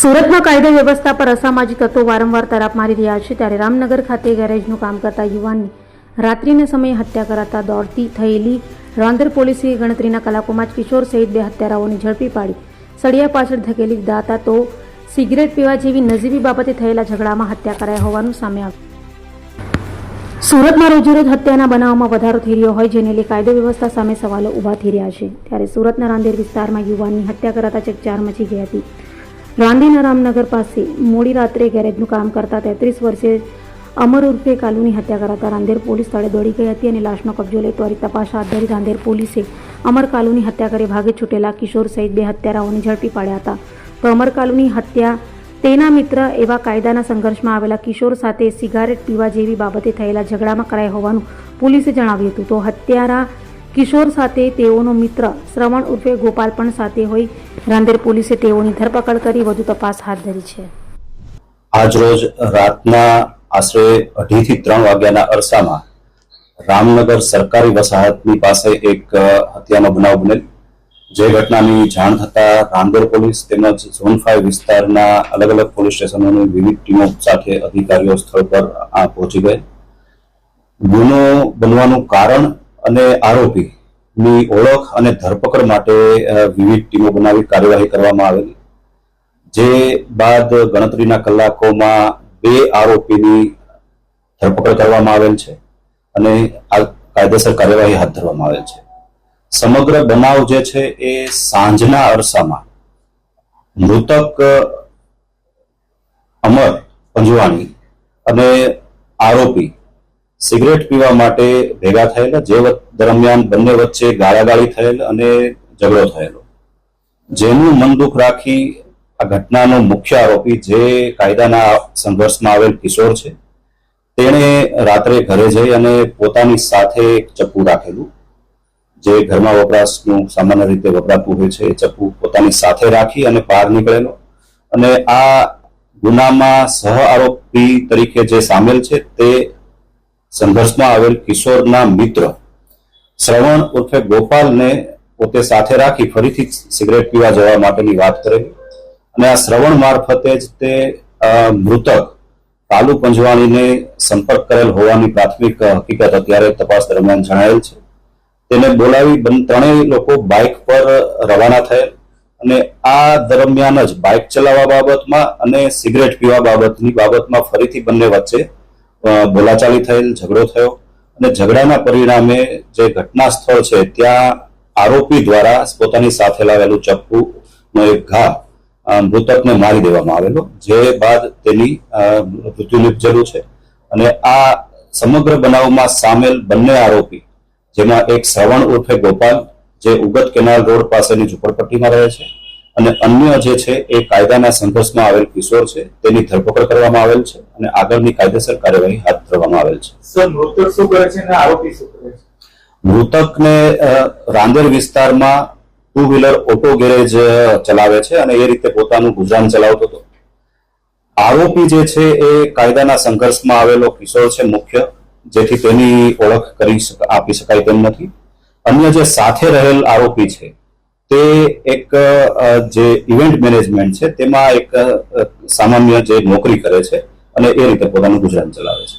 સુરતમાં કાયદા વ્યવસ્થા પર અસામાજિક તત્વો વારંવાર તરાપ મારી રહ્યા છે, ત્યારે રામનગર ખાતે ગેરેજનું કામ કરતા યુવાનની રાત્રિના સમયે હત્યા કરાતા દોડતી થયેલી રાંદેર પોલીસે ગણતરીના કલાકોમાં જ કિશોર સહિત 2 હત્યારાઓને ઝડપી પાડી સળિયા પાછળ ધકેલી દીધા હતા. તો સિગરેટ પીવા જેવી નજીવી બાબતે થયેલા ઝઘડામાં હત્યા કરાઈ હોવાનું સામે આવ્યું. સુરતમાં રોજેરોજ હત્યાના બનાવમાં વધારો થઈ રહ્યો હોય, જેને લઈ કાયદો વ્યવસ્થા સામે સવાલો ઊભા થઈ રહ્યા છે. ત્યારે સુરતના રાંદેર વિસ્તારમાં યુવાનની હત્યા કરાતા ચકચાર મચી ગઈ હતી. રાંદેરના રામનગર પાસે મોડી રાત્રે ગેરેજનું કામ કરતા 33 વર્ષીય અમર ઉર્ફે કાલુની હત્યા કરાતા રાંદેર પોલીસ સ્થળે દોડી ગઈ હતી અને લાશનો કબજો લઈ ત્વરિત તપાસ હાથ ધરી રાંદેર પોલીસે અમર કાલુની હત્યા કરી ભાગે છૂટેલા કિશોર સહિત 2 હત્યારાઓને ઝડપી પાડ્યા હતા. તો અમર કાલુની હત્યા તેના મિત્ર એવા કાયદાના સંઘર્ષમાં આવેલા કિશોર સાથે સિગારેટ પીવા જેવી બાબતે થયેલા ઝઘડામાં કરાઈ હોવાનું પોલીસે જણાવ્યું હતું. તો હત્યારા કિશોર સાથે તેઓનો મિત્ર શ્રવણ ઉર્ફે ગોપાલ પણ સાથે હોય. રાંદેર પોલીસે તેઓની ધરપકડ કરી વધુ તપાસ હાથ ધરી છે. આજરોજ રાતના આશરે 2:30 થી 3 વાગ્યાના અરસામાં રામનગર સરકારી વસાહતની પાસે એક હત્યાનો બનાવ બનેલ. જે ઘટનાની જાણ થતા રાંદેર પોલીસ તેમજ ઝોન 5 વિસ્તારના અલગ અલગ પોલીસ સ્ટેશનોની વિવિધ ટીમો સાથે અધિકારીઓ સ્થળ પર પહોંચી ગયા. ગુનો બનવાનું કારણ અને આરોપીની ઓળખ અને ધરપકડ માટે વિવિધ ટીમો બનાવી કાર્યવાહી કરવામાં આવેલી. જે બાદ ગણતરીના કલાકોમાં 2 આરોપીની ધરપકડ કરવામાં આવેલ છે અને કાયદેસર કાર્યવાહી હાથ ધરવામાં આવેલ છે. સમગ્ર બનાવ જે છે એ સાંજના અરસામાં મૃતક અમર પંજવાણી અને આરોપી સિગરેટ પીવા માટે ભેગા થયેલા, જે દરમિયાન બંને વચ્ચે ગાળાગાળી થયેલ અને ઝઘડો થયેલો. જેનું મન દુઃખ રાખી આ ઘટનાનો મુખ્ય આરોપી, જે કાયદાના સંઘર્ષમાં આવેલ કિશોર છે, તેણે રાત્રે ઘરે જઈ અને પોતાની સાથે એક ચપ્પુ રાખેલું, જે ઘરમાં વપરાશનું સામાન્ય રીતે વપરાતું હોય છે, એ ચપ્પુ પોતાની સાથે રાખી અને બહાર નીકળેલો. અને આ ગુનામાં સહ આરોપી તરીકે જે સામેલ છે તે સંઘર્ષમાં આવેલ કિશોરના મિત્ર શ્રવણ ઉર્ફે ગોપાલને પોતે સાથે રાખી ફરીથી સિગરેટ પીવા જવા માટેની વાત કરેલી. અને આ શ્રવણ મારફતે જ તે મૃતક કાલુ પંજવાણીને સંપર્ક કરેલ હોવાની પ્રાથમિક હકીકત અત્યારે તપાસ દરમિયાન જણાયેલ છે. તેને બોલાવી ત્રણેય લોકો બાઇક પર રવાના થયેલ અને આ દરમિયાન જ બાઇક ચલાવવા બાબતમાં અને સિગરેટ પીવા બાબતમાં ફરીથી બંને વચ્ચે બોલાચાલી થયેલ, ઝઘડો થયો. અને ઝઘડાના પરિણામે જે ઘટના સ્થળ છે ત્યાં આરોપી દ્વારા પોતાની સાથે લાવેલું ચપ્પુનો એક ઘા મૃતકને મારી દેવામાં આવેલો, જે બાદ તેની મૃત્યુ નિપજેલું છે. અને આ સમગ્ર બનાવમાં સામેલ બંને આરોપી, જેમાં એક શ્રવણ ઉર્ફે ગોપાલ, જે ઉગત કેનાલ રોડ પાસેની ઝુંપડપટ્ટીમાં રહે છે, અને અન્ય જે છે એ કાયદાના સંઘર્ષમાં આવેલ કિશોર છે, તેની ધરપકડ કરવામાં આવેલ છે અને આગળની કાયદેસર કાર્યવાહી હાથ ધરવામાં આવેલ છે. સર, મૃતક શું કરે છે અને આરોપી શું કરે છે? મૃતકને રાંદેર વિસ્તારમાં 2-વ્હીલર ઓટો ગેરેજ ચલાવે છે અને એ રીતે પોતાનું ગુજરાન ચલાવતો હતો. આરોપી જે છે એ કાયદાના સંઘર્ષમાં આવેલો કિશોર છે મુખ્ય, જેથી તેની ઓળખ આપી શકાય તેમ નથી. અન્ય જે સાથે રહેલ આરોપી છે તે એક જે ઇવેન્ટ મેનેજમેન્ટ છે તેમાં એક સામાન્ય જે નોકરી કરે છે અને એ રીતે પોતાનું ગુજરાન ચલાવે છે.